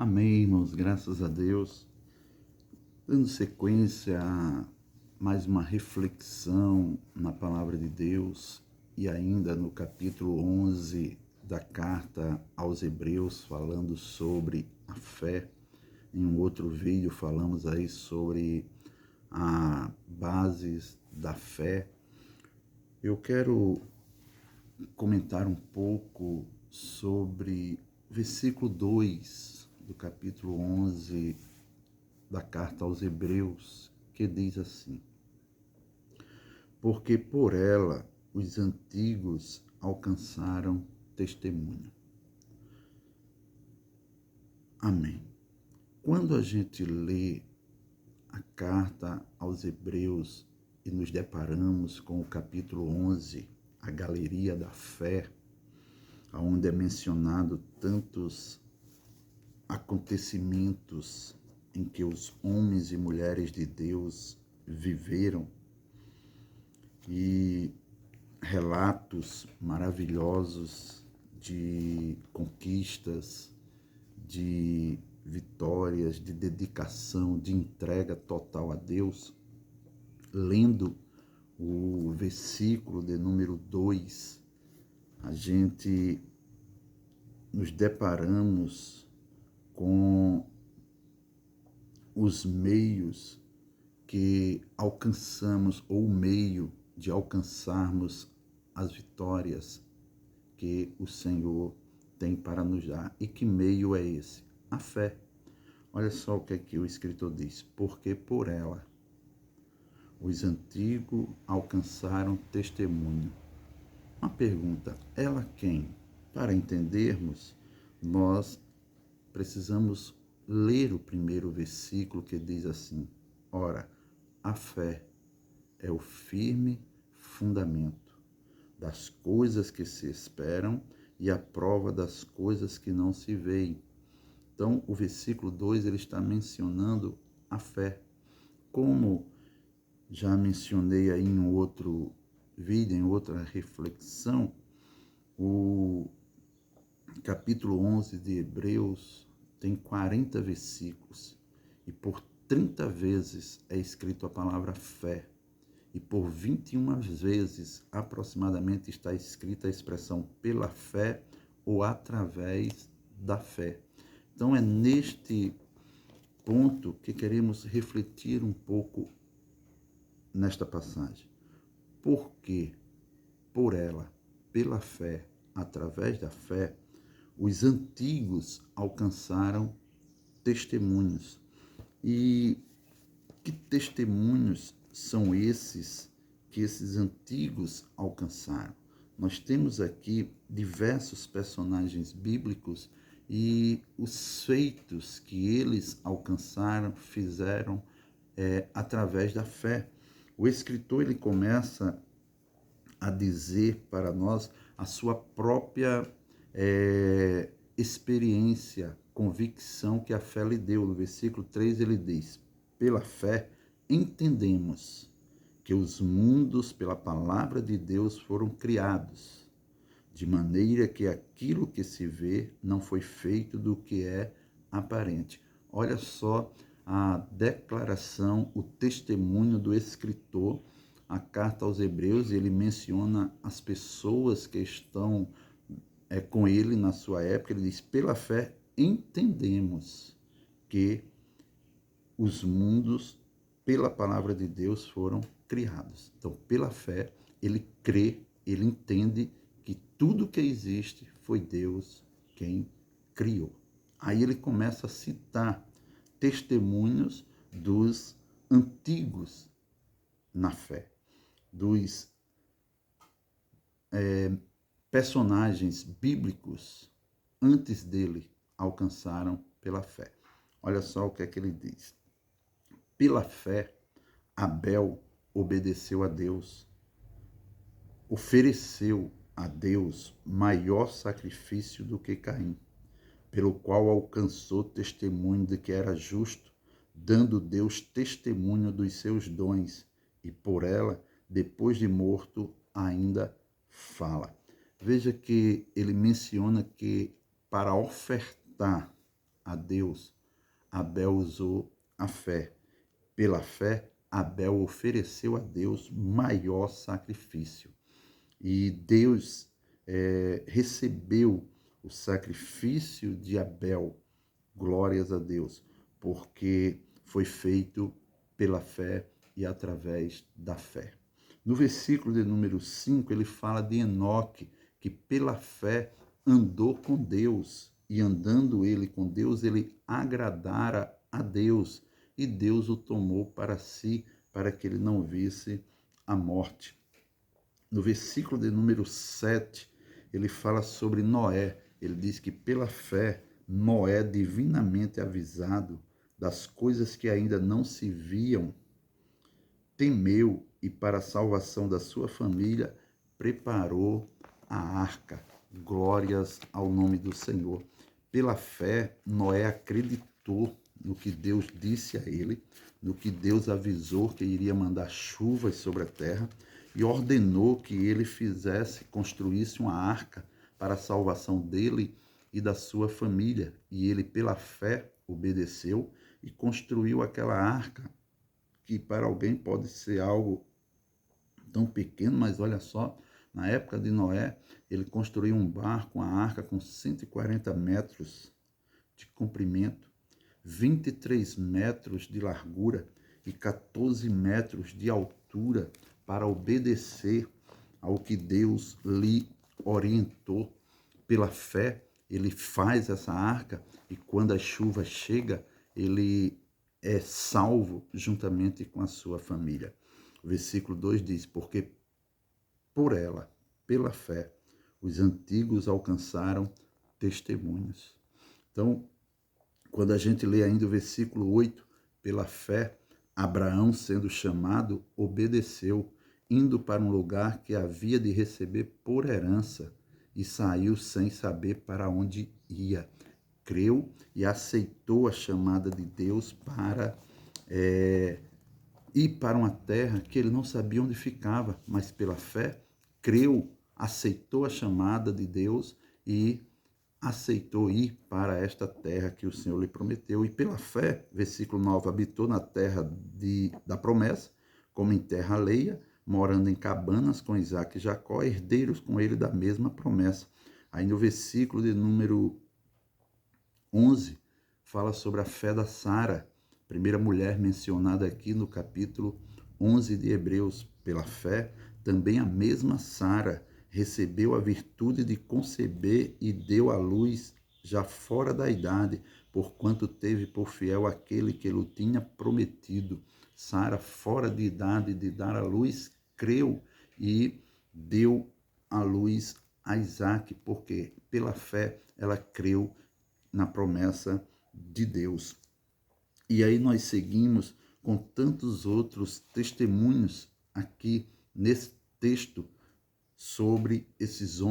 Amém, irmãos, graças a Deus. Dando sequência a mais uma reflexão na palavra de Deus e ainda no capítulo 11 da carta aos Hebreus, falando sobre a fé. Em um outro vídeo falamos aí sobre a bases da fé. Eu quero comentar um pouco sobre o versículo 2 do capítulo 11 da carta aos Hebreus, que diz assim: porque por ela os antigos alcançaram testemunho. Amém. Quando a gente lê a carta aos Hebreus e nos deparamos com o capítulo 11, a galeria da fé, onde é mencionado tantos acontecimentos em que os homens e mulheres de Deus viveram e relatos maravilhosos de conquistas, de vitórias, de dedicação, de entrega total a Deus. Lendo o versículo de número 2, a gente nos deparamos com os meios que alcançamos, ou o meio de alcançarmos as vitórias que o Senhor tem para nos dar. E que meio é esse? A fé. Olha só o que aqui o escritor diz: porque por ela os antigos alcançaram testemunho. Uma pergunta: ela quem? Para entendermos, nós precisamos ler o primeiro versículo, que diz assim: ora, a fé é o firme fundamento das coisas que se esperam e a prova das coisas que não se veem. Então, o versículo 2 ele está mencionando a fé. Como já mencionei aí em outro vídeo, em outra reflexão, o capítulo 11 de Hebreus tem 40 versículos e por 30 vezes é escrito a palavra fé e por 21 vezes aproximadamente está escrita a expressão pela fé ou através da fé. Então é neste ponto que queremos refletir um pouco nesta passagem. Porque por ela, pela fé, através da fé, os antigos alcançaram testemunhos. E que testemunhos são esses que esses antigos alcançaram? Nós temos aqui diversos personagens bíblicos e os feitos que eles alcançaram, fizeram através da fé. O escritor ele começa a dizer para nós a sua própria experiência, convicção que a fé lhe deu. No versículo 3 ele diz: pela fé entendemos que os mundos pela palavra de Deus foram criados, de maneira que aquilo que se vê não foi feito do que é aparente. Olha só a declaração, o testemunho do escritor, a carta aos Hebreus. Ele menciona as pessoas que estão com ele na sua época. Ele diz: pela fé entendemos que os mundos, pela palavra de Deus, foram criados. Então, pela fé, ele crê, ele entende que tudo que existe foi Deus quem criou. Aí ele começa a citar testemunhos dos antigos na fé, dos personagens bíblicos antes dele alcançaram pela fé. Olha só o que é que ele diz. Pela fé, Abel obedeceu a Deus, ofereceu a Deus maior sacrifício do que Caim, pelo qual alcançou testemunho de que era justo, dando Deus testemunho dos seus dons, e por ela, depois de morto, ainda fala. Veja que ele menciona que para ofertar a Deus, Abel usou a fé. Pela fé, Abel ofereceu a Deus maior sacrifício. E Deus recebeu o sacrifício de Abel, glórias a Deus, porque foi feito pela fé e através da fé. No versículo de número 5, ele fala de Enoque, que pela fé andou com Deus, e andando ele com Deus, ele agradara a Deus, e Deus o tomou para si, para que ele não visse a morte. No versículo de número 7, ele fala sobre Noé. Ele diz que pela fé, Noé, divinamente avisado das coisas que ainda não se viam, temeu e para a salvação da sua família preparou a arca. Glórias ao nome do Senhor. Pela fé, Noé acreditou no que Deus disse a ele, no que Deus avisou que iria mandar chuvas sobre a terra, e ordenou que ele construísse uma arca para a salvação dele e da sua família. E ele, pela fé, obedeceu e construiu aquela arca, que para alguém pode ser algo tão pequeno, mas olha só, na época de Noé, ele construiu um barco, uma arca com 140 metros de comprimento, 23 metros de largura e 14 metros de altura, para obedecer ao que Deus lhe orientou. Pela fé, ele faz essa arca, e quando a chuva chega, ele é salvo juntamente com a sua família. O versículo 2 diz: porque por ela, pela fé, os antigos alcançaram testemunhos. Então, quando a gente lê ainda o versículo 8, pela fé, Abraão, sendo chamado, obedeceu, indo para um lugar que havia de receber por herança, e saiu sem saber para onde ia. Creu e aceitou a chamada de Deus para ir para uma terra que ele não sabia onde ficava, mas pela fé, creu, aceitou a chamada de Deus e aceitou ir para esta terra que o Senhor lhe prometeu. E pela fé, versículo 9, habitou na terra da promessa, como em terra alheia, morando em cabanas com Isaac e Jacó, herdeiros com ele da mesma promessa. Aí no versículo de número 11, fala sobre a fé da Sara, primeira mulher mencionada aqui no capítulo 11 de Hebreus. Pela fé, também a mesma Sara recebeu a virtude de conceber e deu à luz já fora da idade, porquanto teve por fiel aquele que lhe tinha prometido. Sara, fora de idade de dar à luz, creu e deu à luz a Isaac, porque pela fé ela creu na promessa de Deus. E aí nós seguimos com tantos outros testemunhos aqui nesse texto sobre esses homens